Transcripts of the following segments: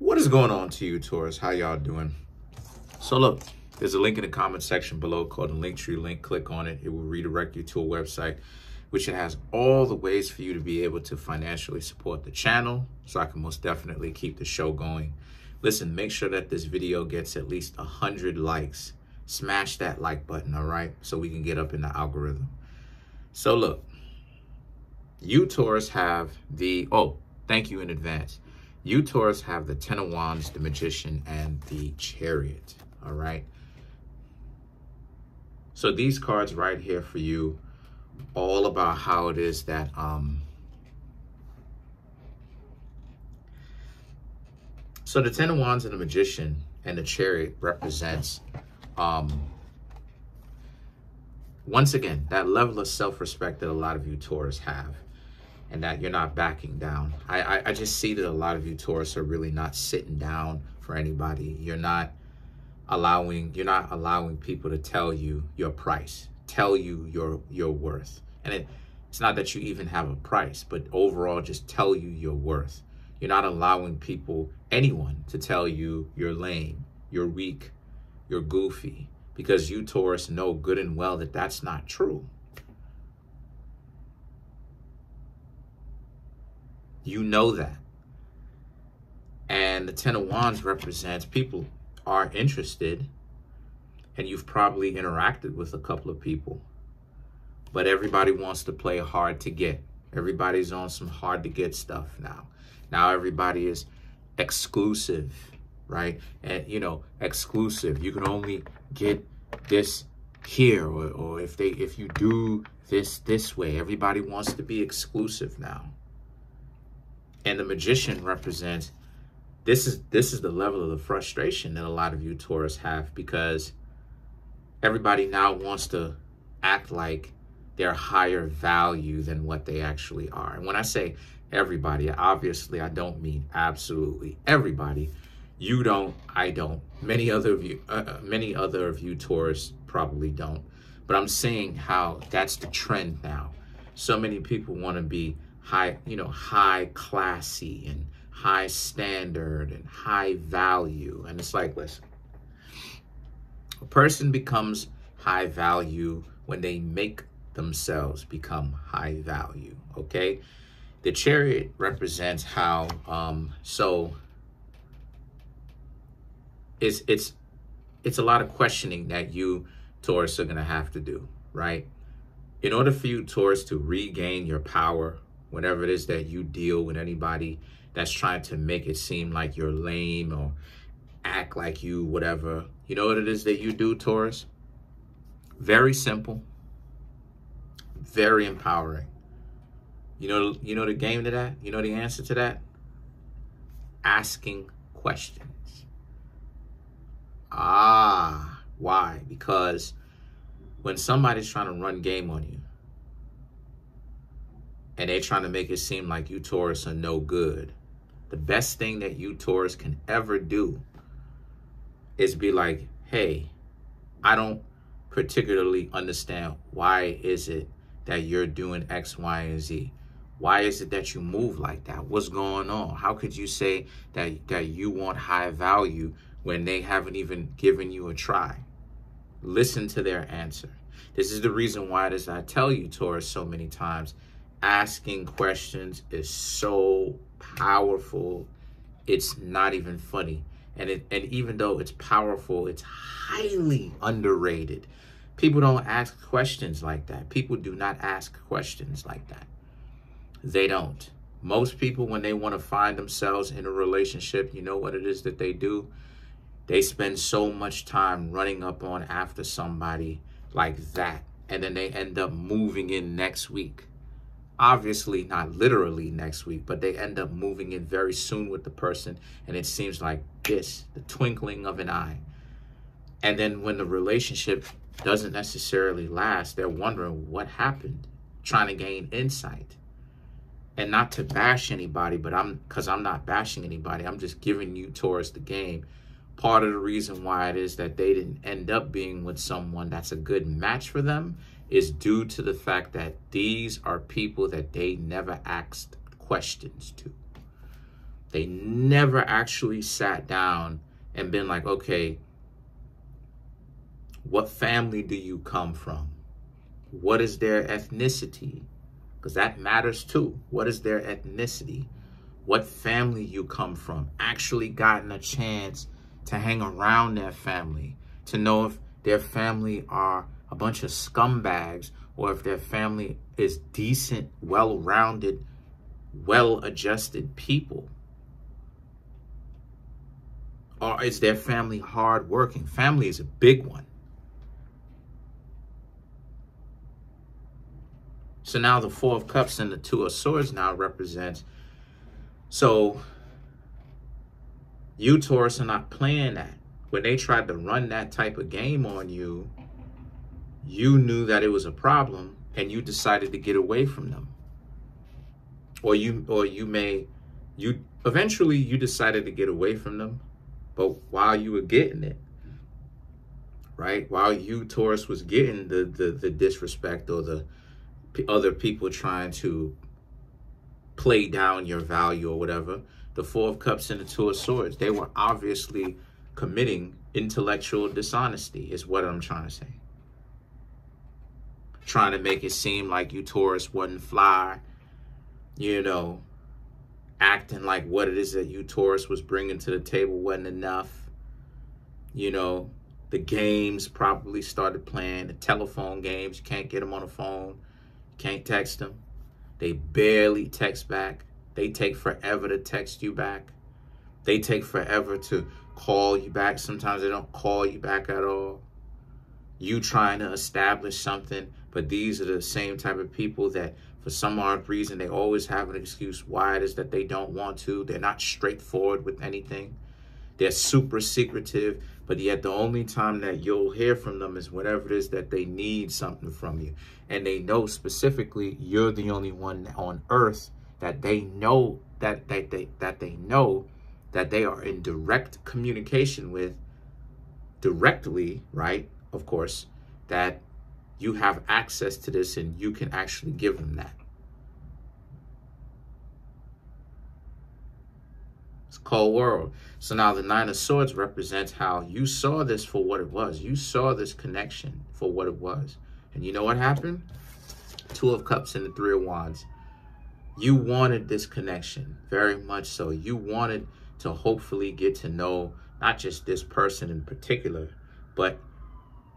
What is going on to you, Taurus? How y'all doing? So look, there's a link in the comment section below called the Linktree link. Click on it. It will redirect you to a website which it has all the ways for you to be able to financially support the channel, so I can most definitely keep the show going. Listen, make sure that this video gets at least 100 likes. Smash that like button, all right? So we can get up in the algorithm. So look, you Taurus have the, thank you in advance. You Taurus have the Ten of Wands, the Magician, and the Chariot, all right? So these cards right here for you, all about how it is that so the Ten of Wands and the Magician and the Chariot represents once again that level of self-respect that a lot of you Taurus have, and that you're not backing down. I just see that a lot of you Taurus are really not sitting down for anybody. You're not allowing people to tell you your price, tell you your worth. And it's not that you even have a price, but overall just tell you your worth. You're not allowing anyone to tell you you're lame, you're weak, you're goofy, because you Taurus know good and well that that's not true. You know that. And the Ten of Wands represents people are interested, and you've probably interacted with a couple of people, but everybody wants to play hard to get. Everybody's on some hard to get stuff now. Now everybody is exclusive, right? And exclusive. You can only get this here, or if you do this way. Everybody wants to be exclusive now. And the Magician represents, this is the level of the frustration that a lot of you Taurus have, because everybody now wants to act like they're higher value than what they actually are. And when I say everybody, obviously I don't mean absolutely everybody. You don't, I don't. Many other of you Taurus probably don't. But I'm saying how that's the trend now. So many people want to be high classy and high standard and high value. And it's like, listen, a person becomes high value when they make themselves become high value, okay? The Chariot represents how, it's a lot of questioning that you Taurus are gonna have to do, right? In order for you Taurus to regain your power, whenever it is that you deal with anybody that's trying to make it seem like you're lame or act like you, whatever, you know what it is that you do, Taurus? Very simple, very empowering. You know the game to that? You know the answer to that? Asking questions. Why? Because when somebody's trying to run game on you, and they're trying to make it seem like you Taurus are no good, the best thing that you Taurus can ever do is be like, hey, I don't particularly understand why is it that you're doing X, Y, and Z. Why is it that you move like that? What's going on? How could you say that you want high value when they haven't even given you a try? Listen to their answer. This is the reason why it is I tell you, Taurus, so many times, asking questions is so powerful. It's not even funny. And even though it's powerful, it's highly underrated. People don't ask questions like that. People do not ask questions like that. They don't. Most people, when they want to find themselves in a relationship, you know what it is that they do? They spend so much time running up on after somebody like that, and then they end up moving in next week. Obviously not literally next week, but they end up moving in very soon with the person, and it seems like the twinkling of an eye. And then when the relationship doesn't necessarily last, they're wondering what happened, trying to gain insight. And not to bash anybody, but because I'm not bashing anybody, I'm just giving you Taurus the game. Part of the reason why it is that they didn't end up being with someone that's a good match for them is due to the fact that these are people that they never asked questions to. They never actually sat down and been like, okay, what family do you come from? What is their ethnicity? Because that matters too. What is their ethnicity? What family you come from? Actually gotten a chance to hang around their family, to know if their family are a bunch of scumbags or if their family is decent, well-rounded, well-adjusted people. Or is their family hardworking? Family is a big one. So now the Four of Cups and the Two of Swords now represents, so you, Taurus, are not playing that. When they tried to run that type of game on you, you knew that it was a problem and you decided to get away from them. Or eventually you decided to get away from them, but while you were getting it, right? While you, Taurus, was getting the disrespect or the other people trying to play down your value or whatever, the Four of Cups and the Two of Swords, they were obviously committing intellectual dishonesty, is what I'm trying to say. Trying to make it seem like you, Taurus, wasn't fly, you know, acting like what it is that you, Taurus, was bringing to the table wasn't enough. You know, the games probably started playing, the telephone games, you can't get them on the phone, you can't text them. They barely text back. They take forever to text you back. They take forever to call you back. Sometimes they don't call you back at all. You trying to establish something, but these are the same type of people that for some odd reason, they always have an excuse why it is that they don't want to. They're not straightforward with anything. They're super secretive, but yet the only time that you'll hear from them is whenever it is that they need something from you. And they know specifically you're the only one on earth that they know that they know that they are in direct communication with directly, right? Of course, that you have access to this and you can actually give them that. It's a cold world. So now the Nine of Swords represents how you saw this for what it was. You saw this connection for what it was. And you know what happened? Two of Cups and the Three of Wands. You wanted this connection, very much so. You wanted to hopefully get to know not just this person in particular, but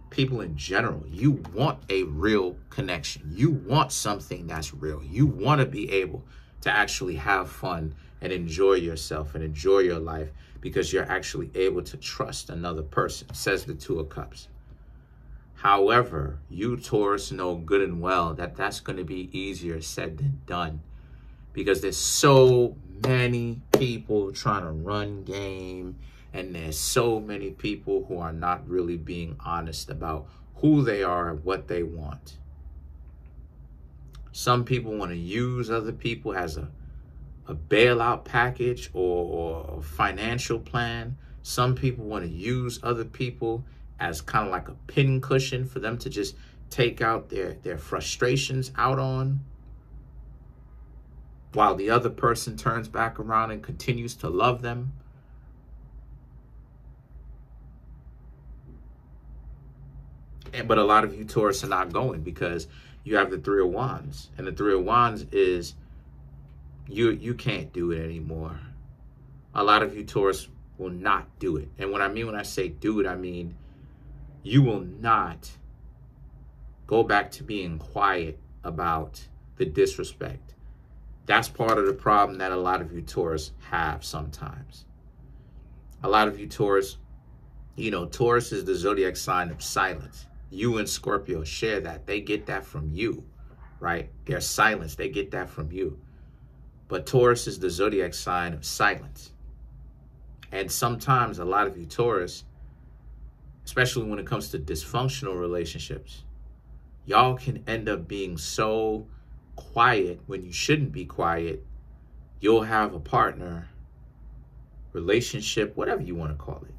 people in general. You want a real connection. You want something that's real. You want to be able to actually have fun and enjoy yourself and enjoy your life because you're actually able to trust another person, says the Two of Cups. However, you, Taurus, know good and well that that's going to be easier said than done because there's so many people trying to run game. And there's so many people who are not really being honest about who they are and what they want. Some people want to use other people as a bailout package or a financial plan. Some people want to use other people as kind of like a pincushion for them to just take out their frustrations out on, while the other person turns back around and continues to love them. But a lot of you, Taurus, are not going because you have the Three of Wands. And the Three of Wands is you can't do it anymore. A lot of you, Taurus, will not do it. And what I mean when I say do it, I mean you will not go back to being quiet about the disrespect. That's part of the problem that a lot of you, Taurus, have sometimes. A lot of you, Taurus, you know, Taurus is the zodiac sign of silence. You and Scorpio share that. They get that from you, right? Their silence, they get that from you. But Taurus is the zodiac sign of silence. And sometimes a lot of you, Taurus, especially when it comes to dysfunctional relationships, y'all can end up being so quiet when you shouldn't be quiet. You'll have a partner, relationship, whatever you want to call it,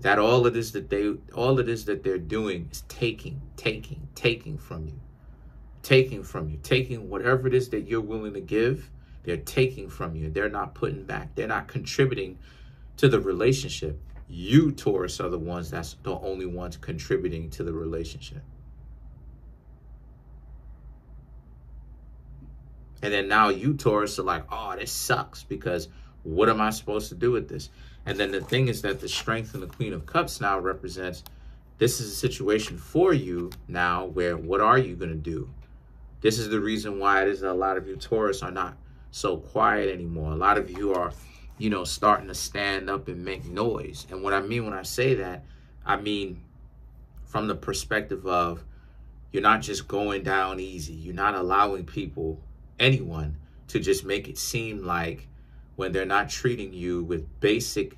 that all it is that they're doing is taking from you, taking whatever it is that you're willing to give. They're taking from you. They're not putting back. They're not contributing to the relationship. You, Taurus, are the ones that's the only ones contributing to the relationship. And then now you, Taurus, are like, oh, this sucks, because what am I supposed to do with this? And then the thing is that the Strength and the Queen of Cups now represents, this is a situation for you now where what are you going to do? This is the reason why it is that a lot of you Taurus are not so quiet anymore. A lot of you are, you know, starting to stand up and make noise. And what I mean when I say that, I mean from the perspective of you're not just going down easy. You're not allowing people, anyone, to just make it seem like when they're not treating you with basic,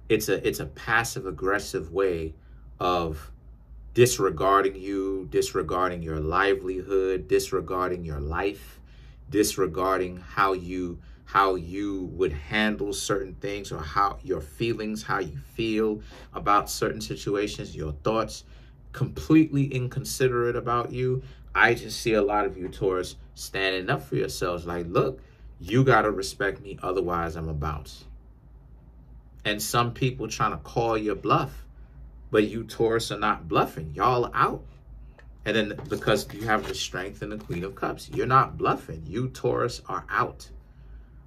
it's a passive aggressive way of disregarding you, disregarding your livelihood, disregarding your life, disregarding how you would handle certain things, or how your feelings, how you feel about certain situations, your thoughts, completely inconsiderate about you. I just see a lot of you Taurus standing up for yourselves like, look, you got to respect me, otherwise I'm a bounce. And some people trying to call your bluff, but you Taurus are not bluffing. Y'all are out. And then because you have the Strength and the Queen of Cups, you're not bluffing. You Taurus are out.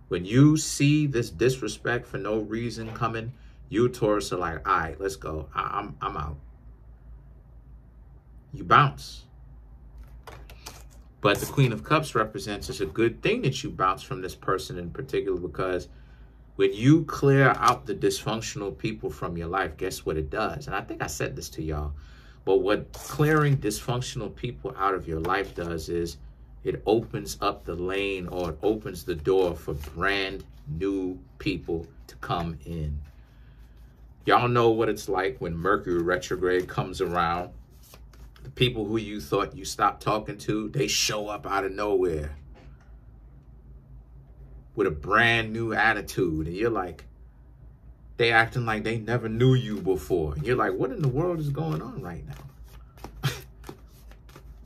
When you see this disrespect for no reason coming, you Taurus are like, all right, let's go. I'm out. You bounce. But the Queen of Cups represents, it's a good thing that you bounce from this person in particular, because when you clear out the dysfunctional people from your life, guess what it does? And I think I said this to y'all, but what clearing dysfunctional people out of your life does is it opens up the lane, or it opens the door for brand new people to come in. Y'all know what it's like when Mercury retrograde comes around. The people who you thought you stopped talking to, they show up out of nowhere with a brand new attitude. And you're like, they acting like they never knew you before. And you're like, what in the world is going on right now?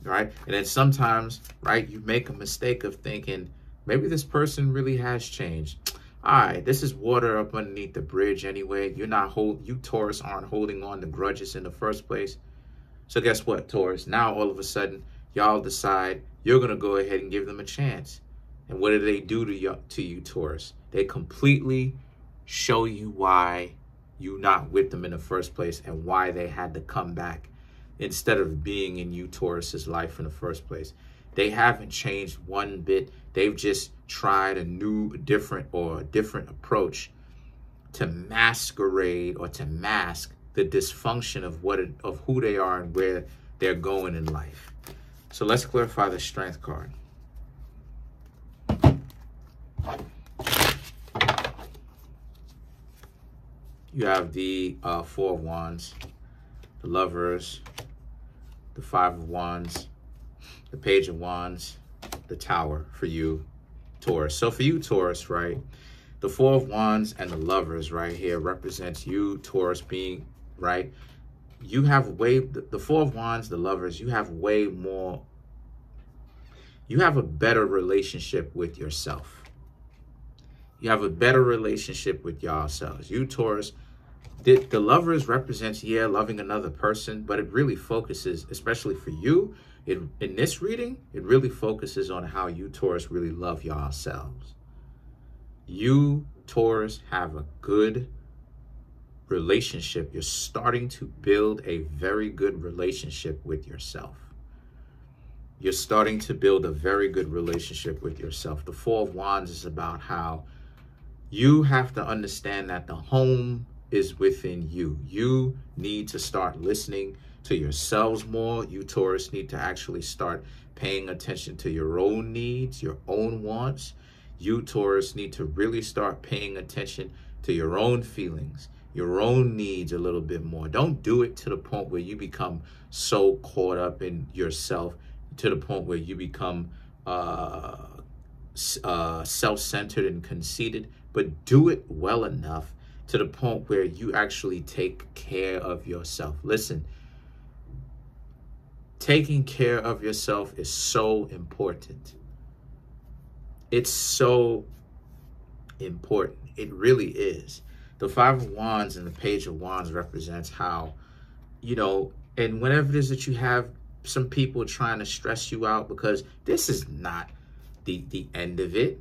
Right? And then sometimes, right, you make a mistake of thinking, maybe this person really has changed. All right, this is water up underneath the bridge anyway. You Taurus aren't holding on to grudges in the first place. So guess what, Taurus? Now all of a sudden, y'all decide you're going to go ahead and give them a chance. And what do they do to you, Taurus? They completely show you why you're not with them in the first place, and why they had to come back instead of being in you Taurus's life in the first place. They haven't changed one bit. They've just tried a different approach to masquerade, or to mask the dysfunction of who they are and where they're going in life. So let's clarify the Strength card. You have the Four of Wands, the Lovers, the Five of Wands, the Page of Wands, the Tower for you, Taurus. So for you, Taurus, right, the Four of Wands and the Lovers right here represents you, Taurus, being, right, you have the Four of Wands, the Lovers, you have way more, you have a better relationship with yourself. You have a better relationship with yourselves. You Taurus, the Lovers represents, yeah, loving another person, but it really focuses, especially for you, in this reading, it really focuses on how you Taurus really love yourselves. You Taurus have a good relationship. You're starting to build a very good relationship with yourself. You're starting to build a very good relationship with yourself. The Four of Wands is about how you have to understand that the home is within you. You need to start listening to yourselves more. You Taurus need to actually start paying attention to your own needs, your own wants. You Taurus need to really start paying attention to your own feelings, your own needs a little bit more. Don't do it to the point where you become so caught up in yourself, to the point where you become self-centered and conceited, but do it well enough to the point where you actually take care of yourself. Listen, taking care of yourself is so important. It's so important. It really is. The Five of Wands and the Page of Wands represents how, you know, and whenever it is that you have some people trying to stress you out, because this is not the end of it.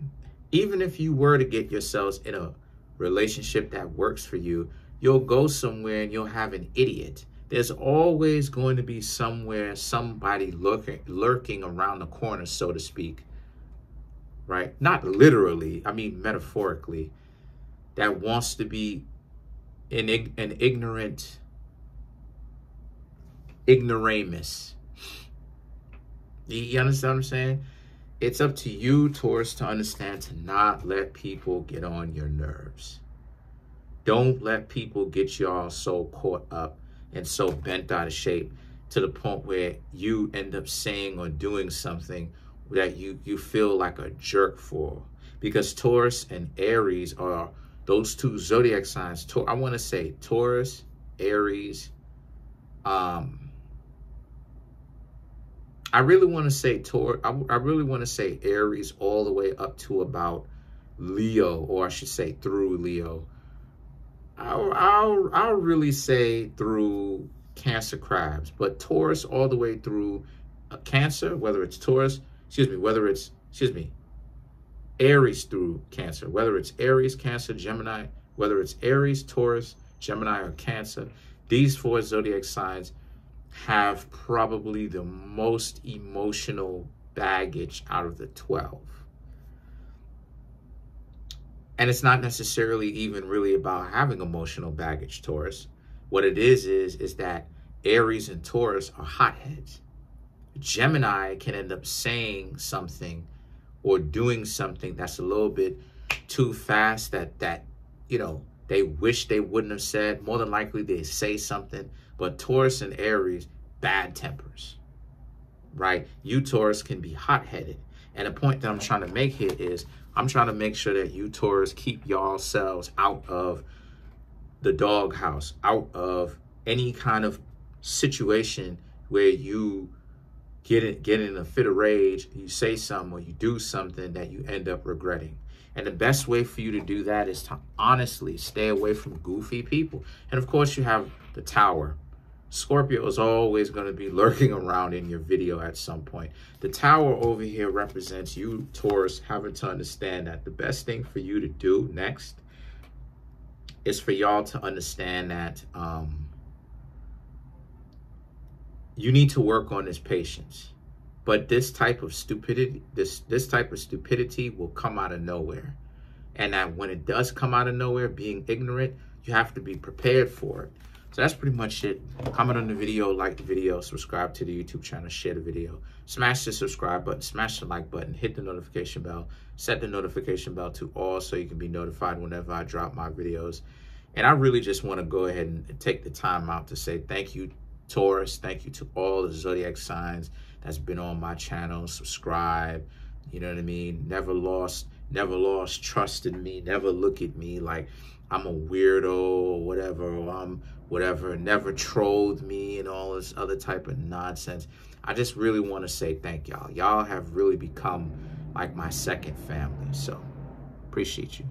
Even if you were to get yourselves in a relationship that works for you, you'll go somewhere and you'll have an idiot. There's always going to be somewhere somebody lurking around the corner, so to speak, right? Not literally, I mean metaphorically, that wants to be an ignorant ignoramus. You understand what I'm saying? It's up to you, Taurus, to understand to not let people get on your nerves. Don't let people get y'all so caught up and so bent out of shape to the point where you end up saying or doing something that you feel like a jerk for. Because Taurus and Aries are those two zodiac signs. I want to say Taurus, Aries, I really want to say I really want to say Aries all the way up to about Leo, or I should say through Leo. I'll really say through Cancer, Crabs, but Taurus all the way through Cancer, whether it's Taurus, Aries through Cancer, whether it's Aries, Cancer, Gemini, whether it's Aries, Taurus, Gemini, or Cancer. These four zodiac signs have probably the most emotional baggage out of the 12. And it's not necessarily even really about having emotional baggage, Taurus. What it is that Aries and Taurus are hotheads. Gemini can end up saying something or doing something that's a little bit too fast that you know, they wish they wouldn't have said. More than likely they say something. But Taurus and Aries, bad tempers, right? You, Taurus, can be hot-headed. And the point that I'm trying to make here is I'm trying to make sure that you, Taurus, keep yourselves out of the doghouse, out of any kind of situation where you get in a fit of rage, you say something or you do something that you end up regretting. And the best way for you to do that is to honestly stay away from goofy people. And of course, you have the Tower. Scorpio is always going to be lurking around in your video at some point. The Tower over here represents you, Taurus, having to understand that the best thing for you to do next is for y'all to understand that you need to work on this patience. But this type of stupidity, this type of stupidity will come out of nowhere. And that when it does come out of nowhere, being ignorant, you have to be prepared for it. So that's pretty much it. Comment on the video, like the video, subscribe to the YouTube channel, share the video. Smash the subscribe button, smash the like button, hit the notification bell, set the notification bell to all so you can be notified whenever I drop my videos. And I really just want to go ahead and take the time out to say thank you, Taurus. Thank you to all the zodiac signs that's been on my channel. Subscribe, you know what I mean? Never lost trust in me. Never look at me like I'm a weirdo or whatever, or I'm whatever. Never trolled me and all this other type of nonsense. I just really want to say thank y'all. Y'all have really become like my second family. So appreciate you.